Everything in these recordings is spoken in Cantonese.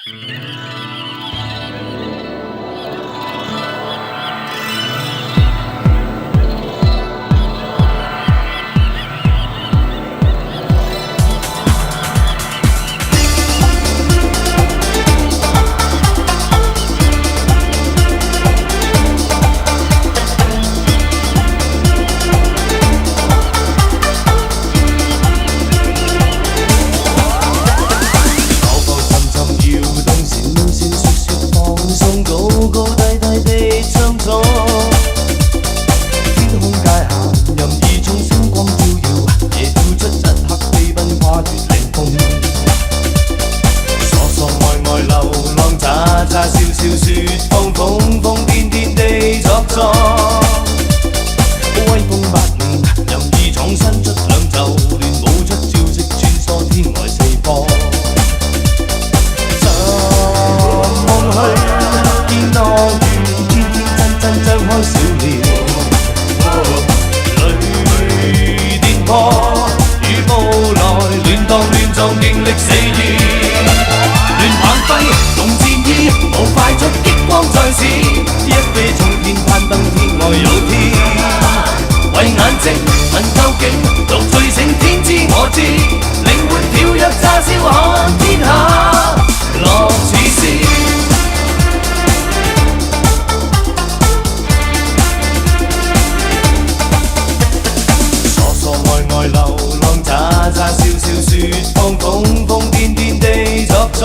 經歷死意，亂棒揮，龍戰衣，無快速激光在閃，一飛沖天攀登天外有天，為眼睛問究竟，獨醉醒天知我知，靈活跳躍炸笑看天下，樂似是。流浪喳喳笑笑說謊瘋瘋癲癲地作狀，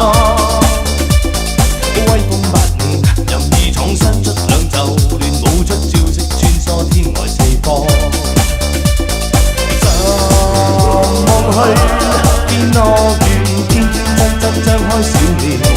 威風八面任意闖身出兩袖亂舞出招式穿梭天外四方，怎望去見樂園天天真真張開小臉。